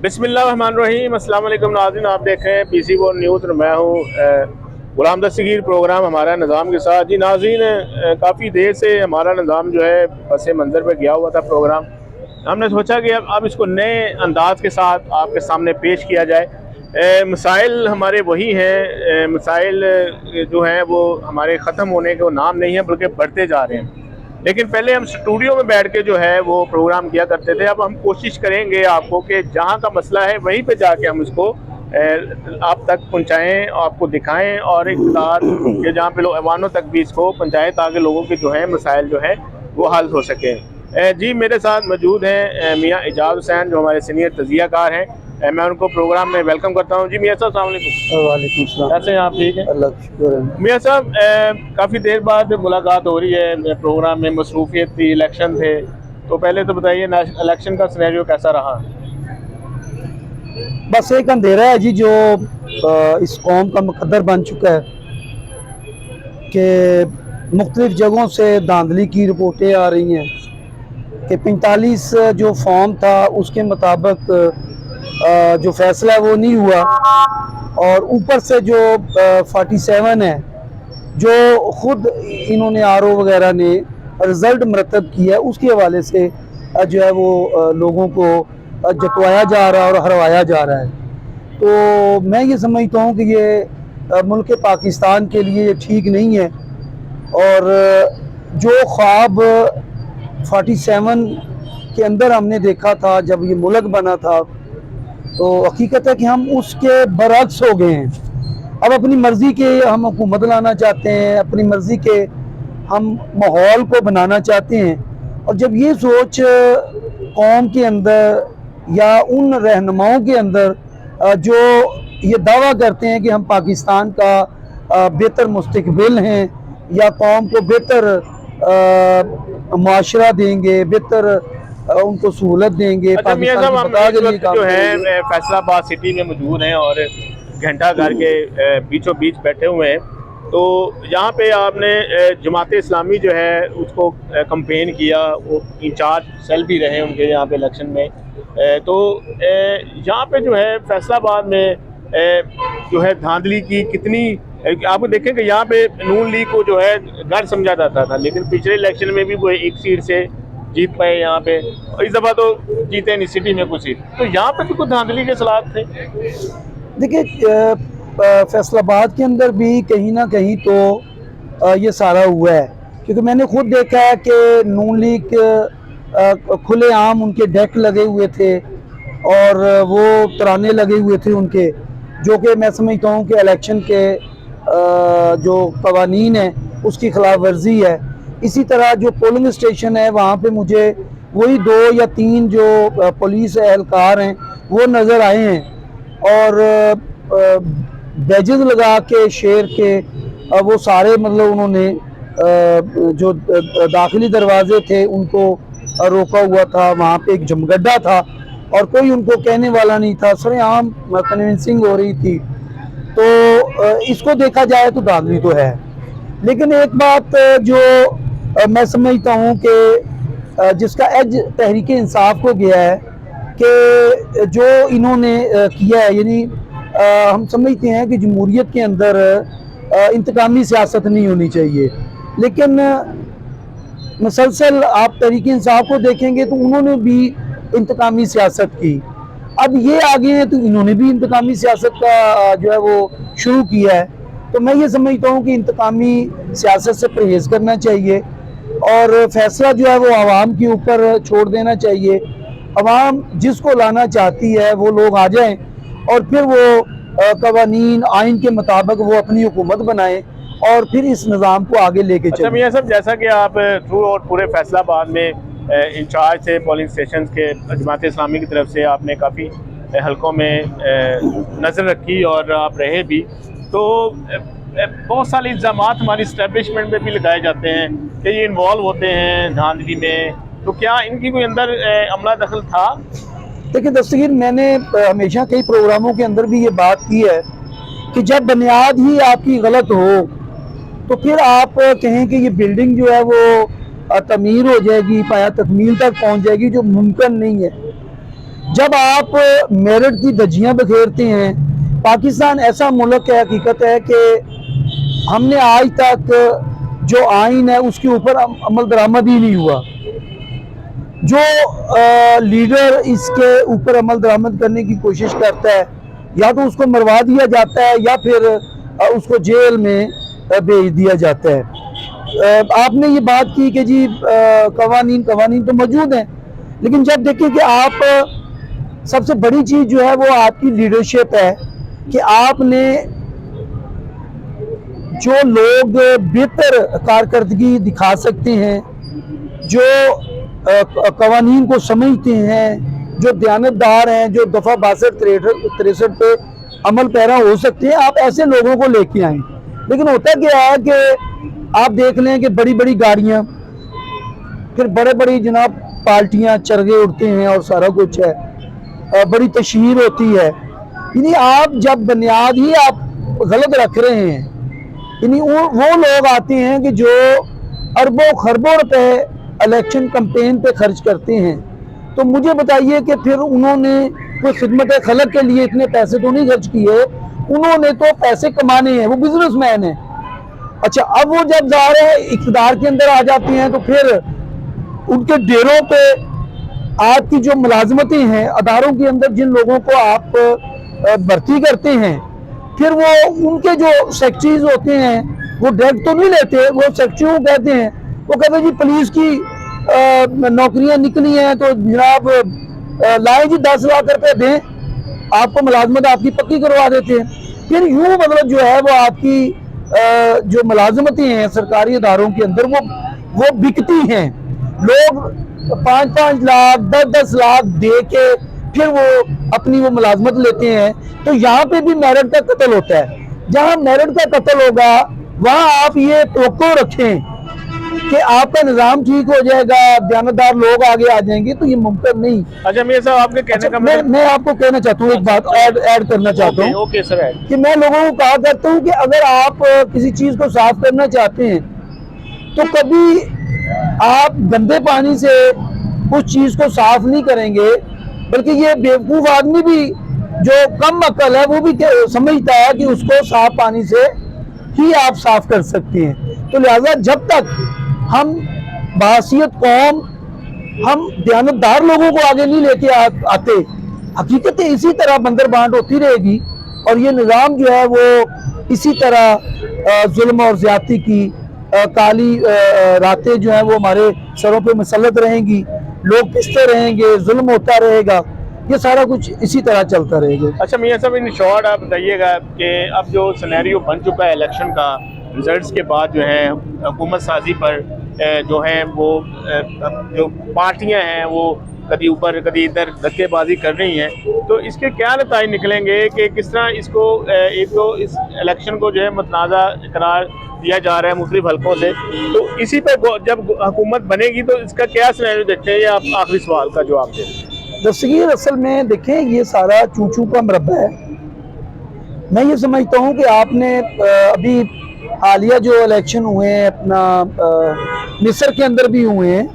बिस्मिल्लाहिर्रहमानिर्रहीम। अस्सलाम वालेकुम नाज़रीन, आप देख रहे हैं पीसी वो न्यूज़ और मैं हूँ गुलाम दस्तगीर। प्रोग्राम हमारा निज़ाम के साथ। जी नाज़रीन, काफ़ी देर से हमारा निज़ाम जो है पस मंज़र पे गया हुआ था प्रोग्राम। हमने सोचा कि अब इसको नए अंदाज के साथ आपके सामने पेश किया जाए। मसाइल हमारे वही हैं, मसाइल जो हैं वो हमारे ख़त्म होने के नाम नहीं है बल्कि बढ़ते जा रहे हैं। लेकिन पहले हम स्टूडियो में बैठ के जो है वो प्रोग्राम किया करते थे। अब हम कोशिश करेंगे आपको कि जहाँ का मसला है वहीं पे जाके हम इसको आप तक पहुँचाएँ, आपको दिखाएं और इक़्तिदार के जहाँ पे लोग ऐवानों तक भी इसको पहुँचाएँ ताकि लोगों के जो है मसाइल जो है वो हल हो सकें। जी मेरे साथ मौजूद हैं मियाँ एजाज हुसैन जो हमारे सीनियर तज़कियाकार हैं। मैं उनको प्रोग्राम में वेलकम करता हूँ। जी मियाँ साहब अस्सलाम वालेकुम। वालेकुम सलाम। कैसे हैं आप? ठीक है, अल्लाह का शुक्र है। मियाँ साहब काफ़ी देर बाद मुलाकात हो रही है। प्रोग्राम में मसरूफियत थी, इलेक्शन थे, तो पहले तो बताइए इलेक्शन का सिनेरियो कैसा रहा? बस एक अंधेरा है जी जो इस कौम का मुकद्दर बन चुका है कि मुख्तलिफ जगहों से धांधली की रिपोर्टें आ रही हैं कि 45 जो फॉर्म था उसके मुताबिक जो फैसला है वो नहीं हुआ, और ऊपर से जो 47 है जो ख़ुद इन्होंने आरओ वगैरह ने रिज़ल्ट मरतब किया है उसके हवाले से जो है वो लोगों को जतवाया जा रहा है और हरवाया जा रहा है। तो मैं ये समझता हूँ कि ये मुल्क पाकिस्तान के लिए ये ठीक नहीं है। और जो ख्वाब 47 के अंदर हमने देखा था जब ये मुल्क बना था, तो हकीकत है कि हम उसके बरअक्स हो गए हैं। अब अपनी मर्ज़ी के हम हुकूमत लाना चाहते हैं, अपनी मर्ज़ी के हम माहौल को बनाना चाहते हैं। और जब ये सोच कौम के अंदर या उन रहनुमाओं के अंदर जो ये दावा करते हैं कि हम पाकिस्तान का बेहतर मुस्तकबिल हैं या कौम को बेहतर माशरा देंगे, बेहतर उनको सहूलत देंगे, अच्छा मियाँ पाकिस्तान साहब, की हम बका इस के लिए वक्त काम जो करेंगे। है फैसलाबाद सिटी में मौजूद हैं और घंटा घर के बीचों बीच बैठे हुए हैं। तो यहाँ पे आपने जमात इस्लामी जो है उसको कंपेन किया, वो इंचार्ज सेल भी रहे उनके यहाँ पे इलेक्शन में। तो यहाँ पे जो है फैसलाबाद में जो है धांधली की कितनी आप देखें कि यहाँ पे नून लीग को जो है गढ़ समझा जाता था, लेकिन पिछले इलेक्शन में भी वो एक सीट से जीत पाए यहाँ पे, और इस दफ़ा तो जीते नहीं सिटी में कुछ सीट। तो यहाँ पे भी कुछ धांधली के सलाह थे। देखिए फैसलाबाद के अंदर भी कहीं ना कहीं तो ये सारा हुआ है, क्योंकि मैंने खुद देखा है कि नून लीग खुलेआम उनके डेक लगे हुए थे और वो तराने लगे हुए थे उनके, जो कि मैं समझता हूँ कि इलेक्शन के जो कवानीन है उसकी खिलाफ वर्जी है। इसी तरह जो पोलिंग स्टेशन है वहाँ पे मुझे वही 2 या 3 जो पुलिस एहलकार हैं वो नज़र आए हैं, और बैजेस लगा के शेर के वो सारे मतलब उन्होंने जो दाखिली दरवाजे थे उनको रोका हुआ था। वहाँ पे एक जमगड्ढा था और कोई उनको कहने वाला नहीं था, सरेआम कन्विंसिंग हो रही थी। तो इसको देखा जाए तो धांधली तो है, लेकिन एक बात जो मैं समझता हूँ कि जिसका एज तहरीक इंसाफ को गया है कि जो इन्होंने किया है, यानी हम समझते हैं कि जमहूरियत के अंदर इंतकामी सियासत नहीं होनी चाहिए, लेकिन मुसलसल आप तहरीक इंसाफ को देखेंगे तो उन्होंने भी इंतकामी सियासत की। अब ये आगे हैं तो इन्होंने भी इंतकामी सियासत का जो है वो शुरू किया है। तो मैं ये समझता हूँ कि इंतकामी सियासत से परहेज़ करना चाहिए और फैसला जो है वो आवाम के ऊपर छोड़ देना चाहिए। आवाम जिसको लाना चाहती है वो लोग आ जाएं और फिर वो कवानीन आइन के मुताबिक वो अपनी हुकूमत बनाएं और फिर इस निज़ाम को आगे लेके चलें। अच्छा मियाँ साहब, जैसा कि आप थ्रू और पूरे फैसलाबाद में इंचार्ज थे पोलिंग स्टेशन के, जमात इस्लामी की तरफ से आपने काफ़ी हलकों में नज़र रखी और आप रहे भी, तो बहुत सारे इल्ज़ाम हमारी इस्टेब्लिशमेंट में भी लगाए जाते हैं कि ये इन्वॉल्व होते हैं धांधली में, तो क्या इनकी कोई अंदर अमला दखल था? देखिए दस्तगीर, मैंने हमेशा कई प्रोग्रामों के अंदर भी ये बात की है कि जब बुनियाद ही आपकी गलत हो तो फिर आप कहें कि ये बिल्डिंग जो है वो तमीर हो जाएगी, पाया तकमील तक पहुंच जाएगी, जो मुमकिन नहीं है। जब आप मेरिट की धज्जियां बखेरते हैं, पाकिस्तान ऐसा मुल्क है, हकीकत है कि हमने आज तक जो आइन है उसके ऊपर अमल दरामद ही नहीं हुआ। जो लीडर इसके ऊपर अमल दरामद करने की कोशिश करता है, या तो उसको मरवा दिया जाता है या फिर उसको जेल में भेज दिया जाता है। आपने ये बात की कि जी कवानीन तो मौजूद हैं, लेकिन जब देखिए कि आप सबसे बड़ी चीज़ जो है वो आपकी लीडरशिप है कि आपने जो लोग बेहतर कारकर्दगी दिखा सकते हैं, जो कवानीन को समझते हैं, जो दयानतदार हैं, जो दफ़ा 62-63 पे अमल पैरा हो सकते हैं, आप ऐसे लोगों को लेके आए। लेकिन होता क्या है कि आप देख लें कि बड़ी बड़ी गाड़ियाँ, फिर बड़े बड़ी जनाब पार्टियाँ, चरगे उड़ते हैं और सारा कुछ है, बड़ी तशहीर होती है। यानी आप जब बुनियाद ही आप गलत रख रहे हैं, यानी वो लोग आते हैं कि जो अरबों खरबों रुपए इलेक्शन कैंपेन पे खर्च करते हैं, तो मुझे बताइए कि फिर उन्होंने कोई खिदमत खलक के लिए इतने पैसे तो नहीं खर्च किए, उन्होंने तो पैसे कमाने हैं, वो बिजनेसमैन है। अच्छा, अब वो जब जा रहे हैं इक़्तिदार के अंदर आ जाते हैं, तो फिर उनके डेरों पे आपकी जो मुलाजमतें हैं, अदारों के अंदर जिन लोगों को आप भर्ती करते हैं, फिर वो उनके जो सेक्रेटरीज होते हैं वो डायरेक्ट तो नहीं लेते, वो सेक्रेटरी को कहते हैं, वो कहते हैं जी पुलिस की नौकरियां निकली हैं तो जनाब लाए जी 10 लाख रुपए दें, आपको मुलाजमत आपकी पक्की करवा देते हैं। फिर यूँ मतलब जो है वो आपकी जो मुलाजमतें हैं सरकारी इदारों के अंदर वो बिकती हैं। लोग 5-5 लाख 10-10 लाख दे के फिर वो अपनी वो मुलाजमत लेते हैं। तो यहाँ पे भी मेरिट का कत्ल होता है। जहाँ मेरिट का कत्ल होगा वहाँ आप ये तवक्को रखें कि आपका निज़ाम ठीक हो जाएगा, दयानतदार लोग आगे आ जाएंगे, तो ये मुमकिन नहीं। अच्छा मियां साहब, आपके कहने का मैं आपको कहना चाहता हूँ, एक बात ऐड करना चाहता हूँ। ओके सर, कि मैं लोगों को कहा करता हूँ कि अगर आप किसी चीज़ को साफ करना चाहते हैं तो कभी आप गंदे पानी से उस चीज़ को साफ नहीं करेंगे, बल्कि ये बेवकूफ़ आदमी भी जो कम अक्ल है वो भी समझता है कि उसको साफ पानी से ही आप साफ कर सकते हैं। तो लिहाजा जब तक हम बहसीयत कौम, हम दयानतदार लोगों को आगे नहीं लेके आते, हकीकत इसी तरह बंदर बांट होती रहेगी और ये निज़ाम जो है वो इसी तरह जुल्म और ज़्यादती की काली रातें जो हैं वो हमारे सरों पे मुसल्लत रहेंगी, लोग पिसते रहेंगे, जुल्म होता रहेगा, ये सारा कुछ इसी तरह चलता रहेगा। अच्छा मियां साहब, इन शॉर्ट आप बताइएगा कि अब जो सिनेरियो बन चुका है इलेक्शन का, रिजल्ट्स के बाद जो है हुकूमत साजी पर जो है वो जो पार्टियां हैं वो कभी ऊपर कभी इधर धक्केबाजी कर रही हैं, तो इसके क्या नतीजे निकलेंगे कि किस तरह इसको एक तो इस इलेक्शन को जो है मुतनाज़ा करार दिया जा रहा है मुख्तलिफ हलकों से, तो इसी पर जब हुकूमत बनेगी तो इसका क्या सिनेरियो देखते हैं? ये आप आखिरी सवाल का जवाब दें। दस्तगीर असल में देखें, ये सारा चूचू का मरबा है। मैं ये समझता हूँ कि आपने अभी हालिया जो इलेक्शन हुए हैं अपना मिस्र के अंदर भी हुए हैं,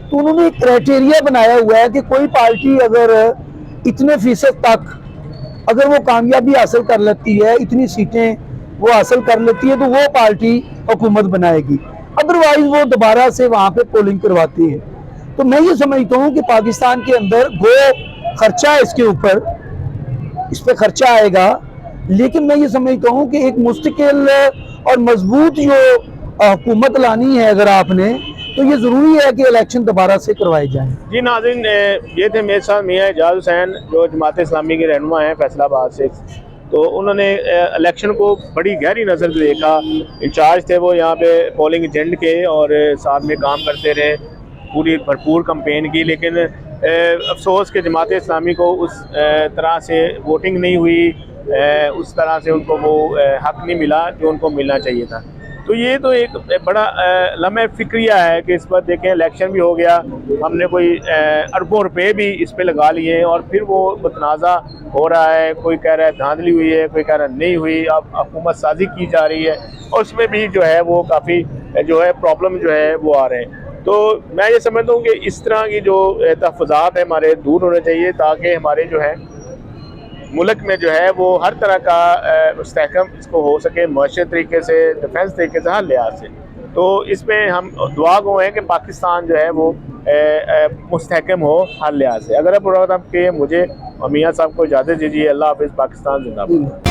तो उन्होंने एक क्राइटेरिया बनाया हुआ है कि कोई पार्टी अगर इतने फीसद तक अगर वो कामयाबी हासिल कर लेती है, इतनी सीटें वो हासिल कर लेती है, तो वो पार्टी हुकूमत बनाएगी, अदरवाइज वो दोबारा से वहाँ पे पोलिंग करवाती है। तो मैं ये समझता हूँ कि पाकिस्तान के अंदर वो खर्चा है, इसके ऊपर इस पर खर्चा आएगा, लेकिन मैं ये समझता हूँ कि एक मुस्तकिल और मजबूत जो हुकूमत लानी है अगर आपने, तो ये ज़रूरी है कि इलेक्शन दोबारा से करवाए जाएं। जी नाज़रीन, ये थे मेरे साथ मियां एजाज हुसैन जो जमात इस्लामी के रहनुमा हैं फैसलाबाद से। तो उन्होंने इलेक्शन को बड़ी गहरी नज़र से देखा, इंचार्ज थे वो यहाँ पे पोलिंग एजेंट के, और साथ में काम करते रहे, पूरी भरपूर कैंपेन की, लेकिन अफसोस के जमात इस्लामी को उस तरह से वोटिंग नहीं हुई, उस तरह से उनको वो हक़ नहीं मिला जो उनको मिलना चाहिए था। तो ये तो एक बड़ा लम्हे फिक्रिया है कि इस पर देखें इलेक्शन भी हो गया, हमने कोई अरबों रुपए भी इस पे लगा लिए और फिर वो मुतनाज़ा हो रहा है, कोई कह रहा है धांधली हुई है, कोई कह रहा है नहीं हुई, अब हुकूमत साजी की जा रही है, और उसमें भी जो है वो काफ़ी जो है प्रॉब्लम जो है वो आ रहे हैं। तो मैं ये समझता हूँ कि इस तरह की जो तहफ़्फ़ुज़ात है हमारे दूर होने चाहिए, ताकि हमारे जो है मुल्क में जो है वो हर तरह का मुस्तहकम इसको हो सके, मुआशी तरीके से, डिफेंस तरीके से, हर लिहाज से। तो इसमें हम दुआ गो हैं कि पाकिस्तान जो है वो मुस्तहकम हो हर लिहाज से। अगर आप प्रोग्राम के मुझे और मियाँ साहब को इजाज़त दीजिए। अल्लाह हाफ़िज़। पाकिस्तान जिंदाबाद।